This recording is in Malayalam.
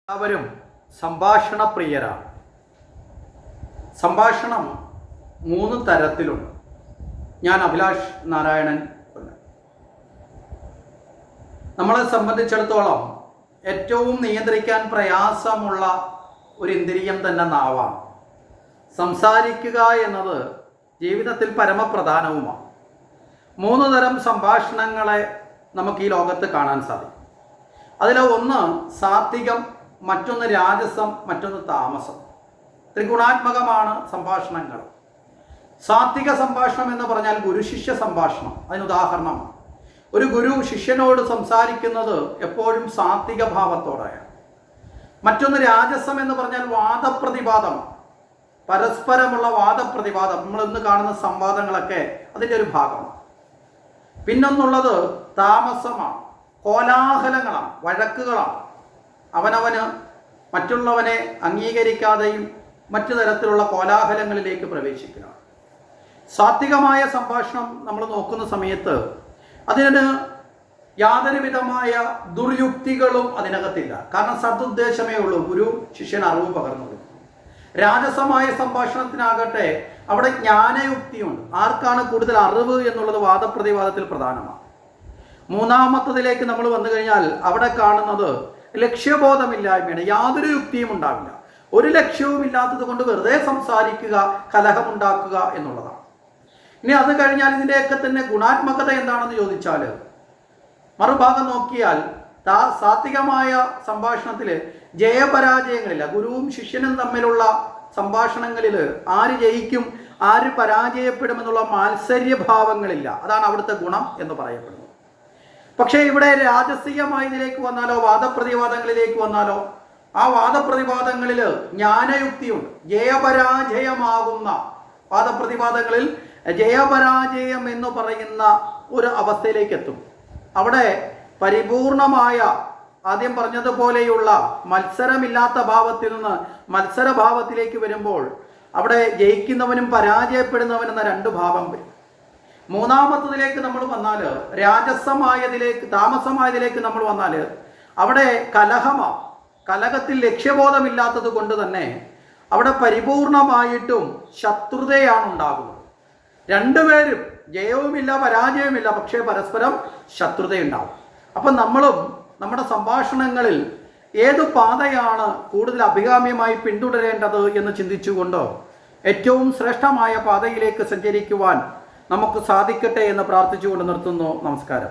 എല്ലാവരും സംഭാഷണ പ്രിയരാണ്. സംഭാഷണം 3 തരത്തിലുണ്ട്. ഞാൻ അഭിലാഷ് നാരായണൻ. നമ്മളെ സംബന്ധിച്ചിടത്തോളം ഏറ്റവും നിയന്ത്രിക്കാൻ പ്രയാസമുള്ള ഒരു ഇന്ദ്രിയം തന്നെ നാവാണ്. സംസാരിക്കുക എന്നത് ജീവിതത്തിൽ പരമപ്രധാനവുമാണ്. 3 തരം സംഭാഷണങ്ങളെ നമുക്ക് ഈ ലോകത്ത് കാണാൻ സാധിക്കും. അതിൽ ഒന്ന് സാത്വികം, മറ്റൊന്ന് രാജസം, മറ്റൊന്ന് താമസം. ത്രിഗുണാത്മകമാണ് സംഭാഷണങ്ങൾ. സാത്വിക സംഭാഷണം എന്ന് പറഞ്ഞാൽ ഗുരുശിഷ്യ സംഭാഷണം അതിന് ഉദാഹരണമാണ്. ഒരു ഗുരു ശിഷ്യനോട് സംസാരിക്കുന്നത് എപ്പോഴും സാത്വിക ഭാവത്തോടെയാണ്. മറ്റൊന്ന് രാജസം എന്ന് പറഞ്ഞാൽ വാദപ്രതിവാദമാണ്. പരസ്പരമുള്ള വാദപ്രതിവാദം, നമ്മൾ ഇന്ന് കാണുന്ന സംവാദങ്ങളൊക്കെ അതിൻ്റെ ഒരു ഭാഗമാണ്. പിന്നൊന്നുള്ളത് താമസമാണ്. കോലാഹലങ്ങളാണ്, വഴക്കുകളാണ്. അവനവന് മറ്റുള്ളവനെ അംഗീകരിക്കാതെയും മറ്റു തരത്തിലുള്ള കോലാഹലങ്ങളിലേക്ക് പ്രവേശിക്കുക. സാത്വികമായ സംഭാഷണം നമ്മൾ നോക്കുന്ന സമയത്ത് അതിന് യാതൊരു വിധമായ ദുർയുക്തികളും അതിനകത്തില്ല. കാരണം സദുദ്ദേശമേ ഉള്ളൂ ഗുരു ശിഷ്യൻ അറിവ് പകർന്നു കൊടുക്കും. രാജസമായ സംഭാഷണത്തിനാകട്ടെ അവിടെ ജ്ഞാനയുക്തിയുണ്ട്. ആർക്കാണ് കൂടുതൽ അറിവ് എന്നുള്ളത് വാദപ്രതിവാദത്തിൽ പ്രധാനമാണ്. മൂന്നാമത്തതിലേക്ക് നമ്മൾ വന്നു കഴിഞ്ഞാൽ അവിടെ കാണുന്നത് ലക്ഷ്യബോധമില്ലായ്മയാണ്. യാതൊരു യുക്തിയും ഉണ്ടാവില്ല. ഒരു ലക്ഷ്യവും ഇല്ലാത്തത് കൊണ്ട് വെറുതെ സംസാരിക്കുക, കലഹമുണ്ടാക്കുക എന്നുള്ളതാണ്. ഇനി അത് കഴിഞ്ഞാൽ ഇതിൻ്റെയൊക്കെ തന്നെ ഗുണാത്മകത എന്താണെന്ന് ചോദിച്ചാൽ മറുഭാഗം നോക്കിയാൽ സാത്വികമായ സംഭാഷണത്തിൽ ജയപരാജയങ്ങളില്ല. ഗുരുവും ശിഷ്യനും തമ്മിലുള്ള സംഭാഷണങ്ങളിൽ ആര് ജയിക്കും ആര് പരാജയപ്പെടുമെന്നുള്ള മാത്സര്യഭാവങ്ങളില്ല. അതാണ് അവിടുത്തെ ഗുണം എന്ന് പറയപ്പെടുന്നത്. പക്ഷേ ഇവിടെ രാജസികമായതിലേക്ക് വന്നാലോ വാദപ്രതിവാദങ്ങളിലേക്ക് വന്നാലോ ആ വാദപ്രതിവാദങ്ങളിൽ ജ്ഞാനയുക്തിയുണ്ട്. ജയപരാജയമാകുന്ന വാദപ്രതിവാദങ്ങളിൽ ജയപരാജയം എന്ന് പറയുന്ന ഒരു അവസ്ഥയിലേക്ക് എത്തും. അവിടെ പരിപൂർണമായ ആദ്യം പറഞ്ഞതുപോലെയുള്ള മത്സരമില്ലാത്ത ഭാവത്തിൽ നിന്ന് മത്സരഭാവത്തിലേക്ക് വരുമ്പോൾ അവിടെ ജയിക്കുന്നവനും പരാജയപ്പെടുന്നവനും എന്ന 2 ഭാവം വരും. മൂന്നാമത്തതിലേക്ക് നമ്മൾ വന്നാൽ രാജസമായതിലേക്ക് താമസമായതിലേക്ക് നമ്മൾ വന്നാൽ അവിടെ കലഹമാണ്. കലഹത്തിൽ ലക്ഷ്യബോധമില്ലാത്തത് കൊണ്ട് തന്നെ അവിടെ പരിപൂർണമായിട്ടും ശത്രുതയാണ് ഉണ്ടാകുന്നത്. രണ്ടുപേരും ജയവുമില്ല പരാജയവുമില്ല, പക്ഷേ പരസ്പരം ശത്രുതയുണ്ടാവും. അപ്പം നമ്മളും നമ്മുടെ സംഭാഷണങ്ങളിൽ ഏത് പാതയാണ് കൂടുതൽ അഭികാമ്യമായി പിന്തുടരേണ്ടത് എന്ന് ചിന്തിച്ചുകൊണ്ട് ഏറ്റവും ശ്രേഷ്ഠമായ പാതയിലേക്ക് സഞ്ചരിക്കുവാൻ നമുക്ക് സാധിക്കട്ടെ എന്ന് പ്രാർത്ഥിച്ചുകൊണ്ട് നിർത്തുന്നു. നമസ്കാരം.